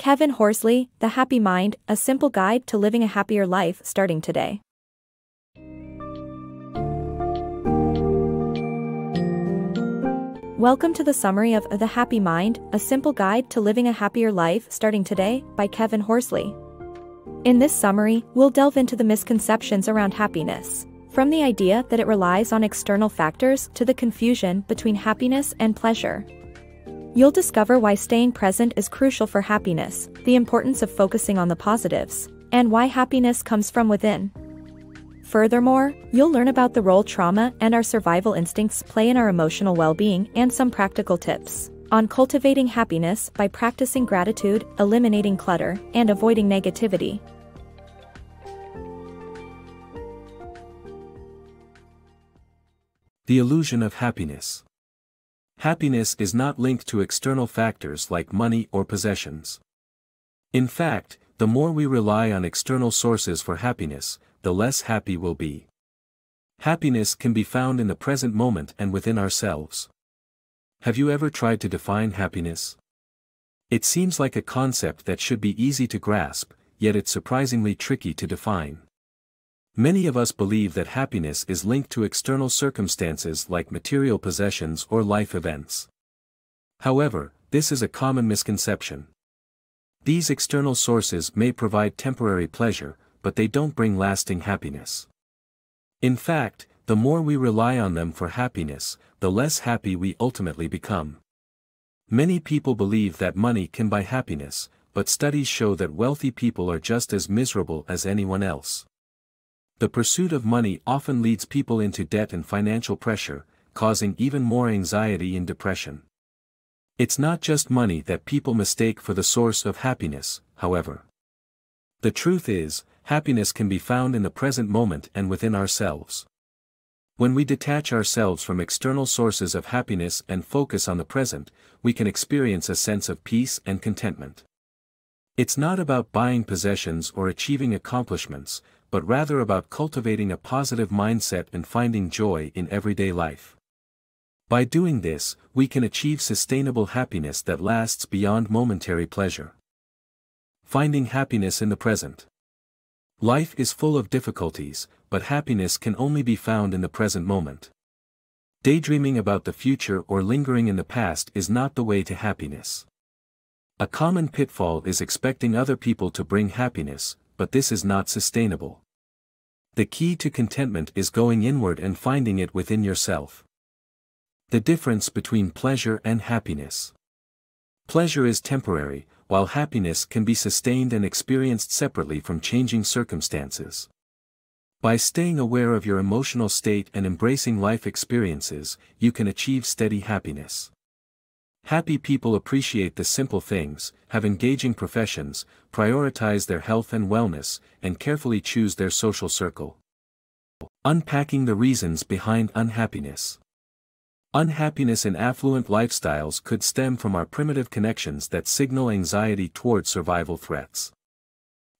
Kevin Horsley, The Happy Mind, A Simple Guide to Living a Happier Life starting today. Welcome to the summary of The Happy Mind, A Simple Guide to Living a Happier Life starting today by Kevin Horsley. In this summary, we'll delve into the misconceptions around happiness, from the idea that it relies on external factors to the confusion between happiness and pleasure. You'll discover why staying present is crucial for happiness, the importance of focusing on the positives, and why happiness comes from within. Furthermore, you'll learn about the role trauma and our survival instincts play in our emotional well-being and some practical tips on cultivating happiness by practicing gratitude, eliminating clutter, and avoiding negativity. The illusion of happiness. Happiness is not linked to external factors like money or possessions. In fact, the more we rely on external sources for happiness, the less happy we'll be. Happiness can be found in the present moment and within ourselves. Have you ever tried to define happiness? It seems like a concept that should be easy to grasp, yet it's surprisingly tricky to define. Many of us believe that happiness is linked to external circumstances like material possessions or life events. However, this is a common misconception. These external sources may provide temporary pleasure, but they don't bring lasting happiness. In fact, the more we rely on them for happiness, the less happy we ultimately become. Many people believe that money can buy happiness, but studies show that wealthy people are just as miserable as anyone else. The pursuit of money often leads people into debt and financial pressure, causing even more anxiety and depression. It's not just money that people mistake for the source of happiness, however. The truth is, happiness can be found in the present moment and within ourselves. When we detach ourselves from external sources of happiness and focus on the present, we can experience a sense of peace and contentment. It's not about buying possessions or achieving accomplishments, but rather about cultivating a positive mindset and finding joy in everyday life. By doing this, we can achieve sustainable happiness that lasts beyond momentary pleasure. Finding happiness in the present. Life is full of difficulties, but happiness can only be found in the present moment. Daydreaming about the future or lingering in the past is not the way to happiness. A common pitfall is expecting other people to bring happiness, but this is not sustainable. The key to contentment is going inward and finding it within yourself. The difference between pleasure and happiness. Pleasure is temporary, while happiness can be sustained and experienced separately from changing circumstances. By staying aware of your emotional state and embracing life experiences, you can achieve steady happiness. Happy people appreciate the simple things, have engaging professions, prioritize their health and wellness, and carefully choose their social circle. Unpacking the reasons behind unhappiness. Unhappiness in affluent lifestyles could stem from our primitive connections that signal anxiety toward survival threats.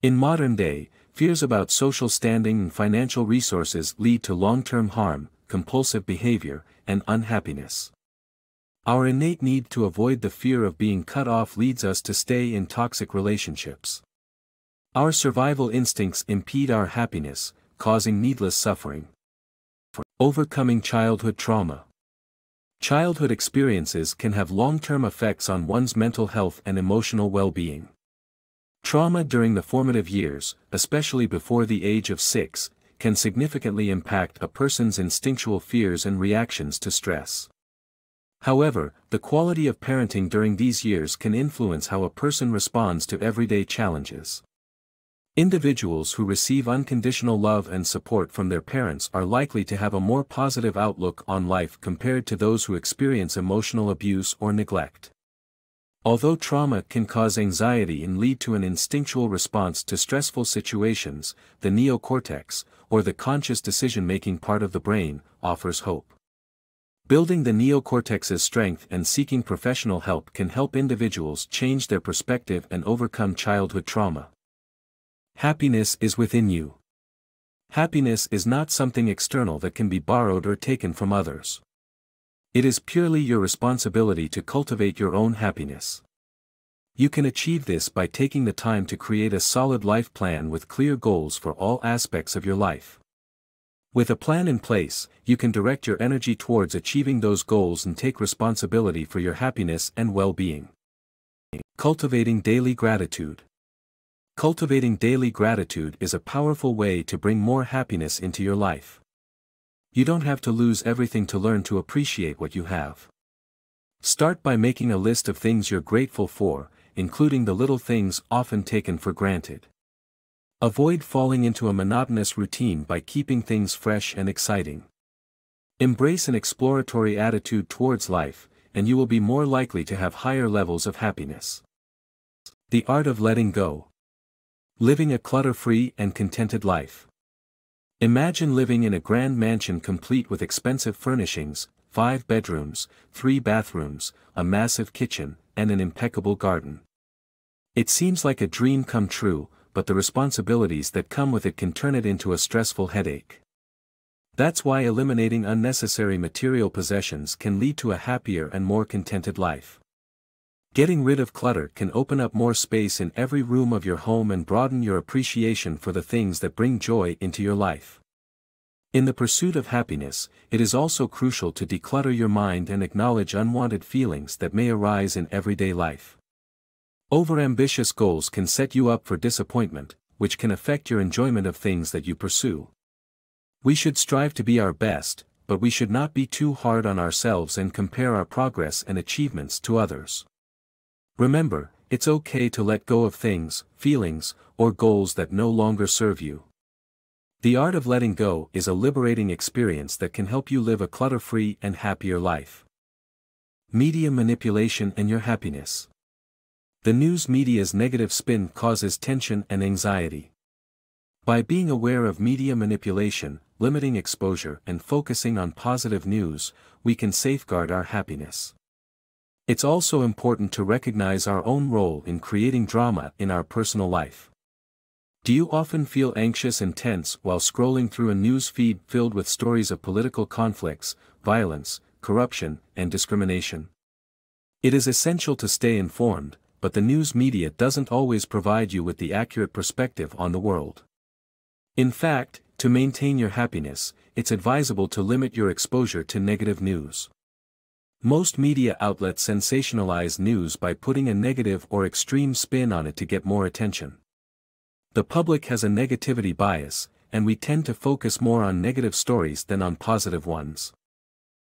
In modern day, fears about social standing and financial resources lead to long-term harm, compulsive behavior, and unhappiness. Our innate need to avoid the fear of being cut off leads us to stay in toxic relationships. Our survival instincts impede our happiness, causing needless suffering. Overcoming childhood trauma. Childhood experiences can have long-term effects on one's mental health and emotional well-being. Trauma during the formative years, especially before the age of 6, can significantly impact a person's instinctual fears and reactions to stress. However, the quality of parenting during these years can influence how a person responds to everyday challenges. Individuals who receive unconditional love and support from their parents are likely to have a more positive outlook on life compared to those who experience emotional abuse or neglect. Although trauma can cause anxiety and lead to an instinctual response to stressful situations, the neocortex, or the conscious decision-making part of the brain, offers hope. Building the neocortex's strength and seeking professional help can help individuals change their perspective and overcome childhood trauma. Happiness is within you. Happiness is not something external that can be borrowed or taken from others. It is purely your responsibility to cultivate your own happiness. You can achieve this by taking the time to create a solid life plan with clear goals for all aspects of your life. With a plan in place, you can direct your energy towards achieving those goals and take responsibility for your happiness and well-being. Cultivating daily gratitude. Cultivating daily gratitude is a powerful way to bring more happiness into your life. You don't have to lose everything to learn to appreciate what you have. Start by making a list of things you're grateful for, including the little things often taken for granted. Avoid falling into a monotonous routine by keeping things fresh and exciting. Embrace an exploratory attitude towards life, and you will be more likely to have higher levels of happiness. The art of letting go. Living a clutter-free and contented life. Imagine living in a grand mansion complete with expensive furnishings, 5 bedrooms, 3 bathrooms, a massive kitchen, and an impeccable garden. It seems like a dream come true, but the responsibilities that come with it can turn it into a stressful headache. That's why eliminating unnecessary material possessions can lead to a happier and more contented life. Getting rid of clutter can open up more space in every room of your home and broaden your appreciation for the things that bring joy into your life. In the pursuit of happiness, it is also crucial to declutter your mind and acknowledge unwanted feelings that may arise in everyday life. Overambitious goals can set you up for disappointment, which can affect your enjoyment of things that you pursue. We should strive to be our best, but we should not be too hard on ourselves and compare our progress and achievements to others. Remember, it's okay to let go of things, feelings, or goals that no longer serve you. The art of letting go is a liberating experience that can help you live a clutter-free and happier life. Media manipulation and your happiness. The news media's negative spin causes tension and anxiety. By being aware of media manipulation, limiting exposure, and focusing on positive news, we can safeguard our happiness. It's also important to recognize our own role in creating drama in our personal life. Do you often feel anxious and tense while scrolling through a news feed filled with stories of political conflicts, violence, corruption, and discrimination? It is essential to stay informed, but the news media doesn't always provide you with the accurate perspective on the world. In fact, to maintain your happiness, it's advisable to limit your exposure to negative news. Most media outlets sensationalize news by putting a negative or extreme spin on it to get more attention. The public has a negativity bias, and we tend to focus more on negative stories than on positive ones.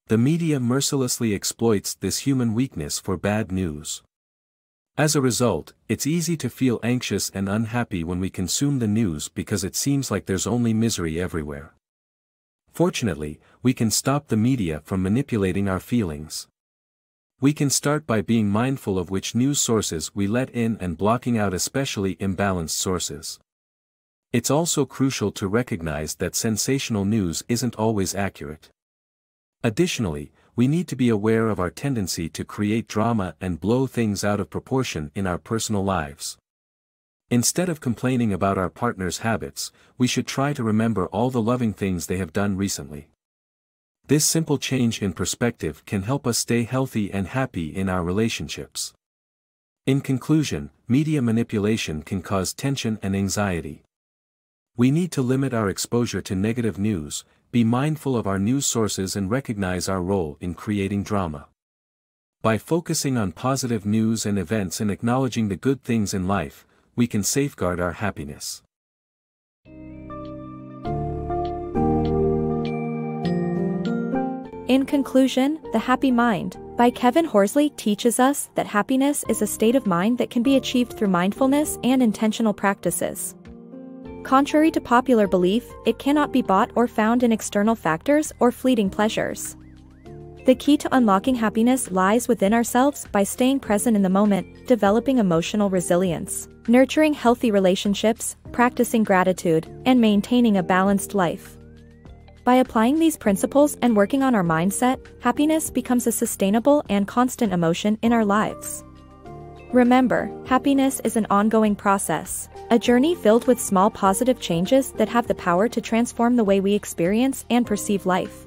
The media mercilessly exploits this human weakness for bad news. As a result, it's easy to feel anxious and unhappy when we consume the news because it seems like there's only misery everywhere. Fortunately, we can stop the media from manipulating our feelings. We can start by being mindful of which news sources we let in and blocking out especially imbalanced sources. It's also crucial to recognize that sensational news isn't always accurate. Additionally, we need to be aware of our tendency to create drama and blow things out of proportion in our personal lives. Instead of complaining about our partner's habits, we should try to remember all the loving things they have done recently. This simple change in perspective can help us stay healthy and happy in our relationships. In conclusion, media manipulation can cause tension and anxiety. We need to limit our exposure to negative news, be mindful of our news sources and recognize our role in creating drama. By focusing on positive news and events and acknowledging the good things in life, we can safeguard our happiness. In conclusion, The Happy Mind, by Kevin Horsley teaches us that happiness is a state of mind that can be achieved through mindfulness and intentional practices. Contrary to popular belief, it cannot be bought or found in external factors or fleeting pleasures. The key to unlocking happiness lies within ourselves by staying present in the moment, developing emotional resilience, nurturing healthy relationships, practicing gratitude, and maintaining a balanced life. By applying these principles and working on our mindset, happiness becomes a sustainable and constant emotion in our lives. Remember, happiness is an ongoing process, a journey filled with small positive changes that have the power to transform the way we experience and perceive life.